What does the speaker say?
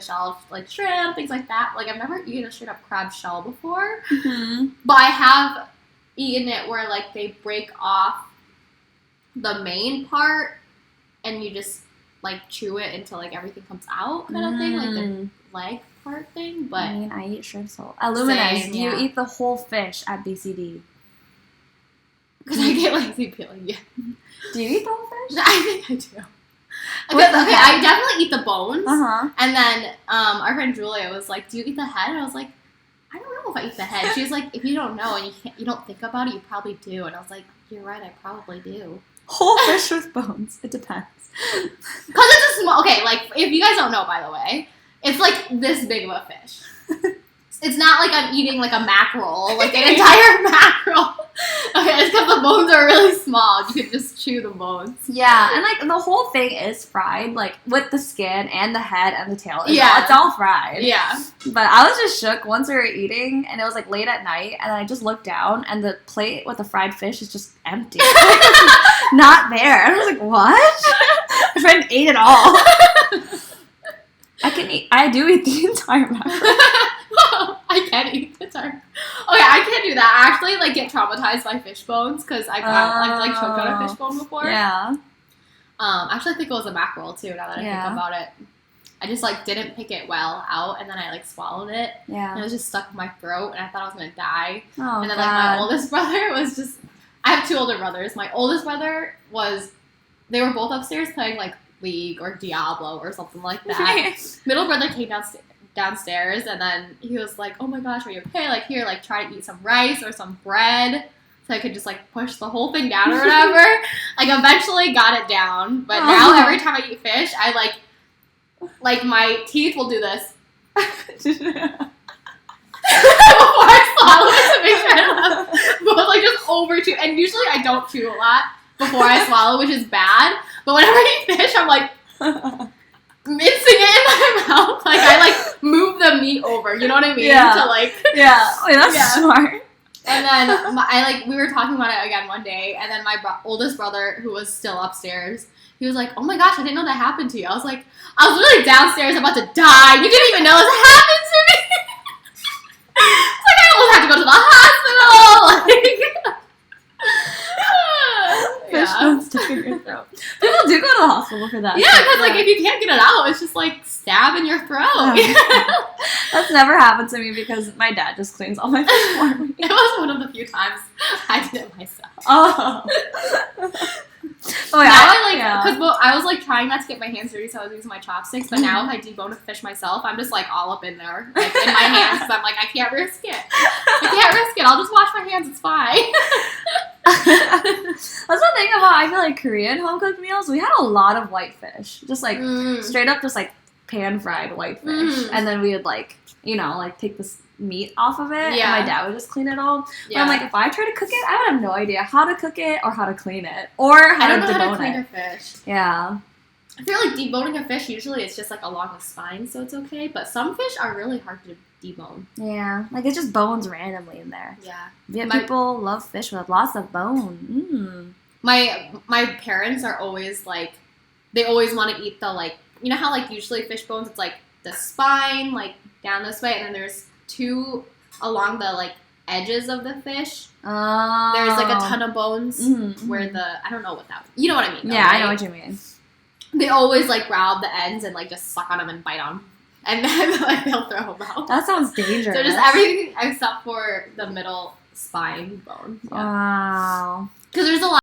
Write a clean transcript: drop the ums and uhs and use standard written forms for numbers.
shell, like shrimp, things like that. Like, I've never eaten a straight up crab shell before, Mm-hmm. but I have eaten it where, like, they break off the main part and you just, like, chew it until, like, everything comes out kind of thing, like the leg part thing, but... I mean, I eat shrimp so... Luminous, Same, do you yeah. eat the whole fish at BCD? Because I get lazy peeling, yeah. Do you eat the whole fish? I think I do. With the Okay, head? I definitely eat the bones. Uh-huh. And then our friend Julia was like, do you eat the head? And I was like, I don't know if I eat the head. She was like, if you don't know and you don't think about it, you probably do. And I was like, you're right, I probably do. Whole fish with bones. It depends. Because it's a small... Okay, like, if you guys don't know, by the way, it's like this big of a fish. It's not like I'm eating like a mackerel, like an entire mackerel. Okay, it's because the bones are really small. You could just chew the bones. Yeah, and like the whole thing is fried, like with the skin and the head and the tail. Yeah. It's all fried. Yeah. But I was just shook once we were eating, and it was like late at night, and I just looked down, and the plate with the fried fish is just empty. Not there. And I was like, what? My friend ate it all. I do eat the entire mackerel. I can't eat the entire... Okay, I can't do that. I actually like get traumatized by fish bones because I've like choked on a fish bone before. Yeah. Actually, I think it was a mackerel too. Now that I Yeah. think about it, I just like didn't pick it well out, and then I like swallowed it, and Yeah. it was just stuck in my throat, and I thought I was gonna die. Oh, And then God. like my oldest brother was just... I have two older brothers. My oldest brother was... They were both upstairs playing like League or Diablo or something like that. Middle brother came downstairs, and then he was like, oh my gosh, are you okay? Like, here, like, try to eat some rice or some bread so I could just, like, push the whole thing down or whatever. Like, eventually got it down, but now every time I eat fish, I, like, my teeth will do this. Before I swallow it to make sure I don't but, like, just over chew. And usually I don't chew a lot before I swallow, which is bad. But whenever I eat fish, I'm, like... mincing it in my mouth, like I like move the meat over, you know what I mean? Yeah. To like, Yeah. Wait, that's smart. And then we were talking about it again one day, and then my oldest brother, who was still upstairs, he was like, "Oh my gosh, I didn't know that happened to you." I was like, "I was literally downstairs, about to die. You didn't even know this happened to me." It's like I almost had to go to the hospital. Fish bones stuck in your throat. People do go to the hospital for that. Yeah, because like if you can't get it out, it's just like stab in your throat. Oh, that's never happened to me because my dad just cleans all my fish for me. It was one of the few times I did it myself. Oh. Oh yeah. Now because I was like trying not to get my hands dirty, so I was using my chopsticks. But now if I debone a fish myself, I'm just like all up in there, like in my hands. Because I'm like, I can't risk it. I'll just wash my hands. It's fine. That's the thing about I feel like Korean home cooked meals. We had a lot of white fish, just like straight up, just like pan fried white fish, and then we would like like take this meat off of it, Yeah. and my dad would just clean it all. Yeah. But I'm like, if I try to cook it, I would have no idea how to cook it or how to clean it or how I don't to know how debone to clean it. a fish. Yeah. I feel like deboning a fish usually it's just like along the spine, so it's okay. But some fish are really hard to debone. Yeah, like it's just bones randomly in there. Yeah. Yeah, people love fish with lots of bone. My parents are always like, they always want to eat the like, you know how like usually fish bones it's like the spine like down this way, and then there's two along the like edges of the fish. Oh. There's like a ton of bones where I don't know what that, you know what I mean? Though, Yeah, right? I know what you mean. They always like grab the ends and like just suck on them and bite on them. And then like they'll throw them out. That sounds dangerous. So just everything except for the middle spine bone. Yeah. Wow. Because there's a lot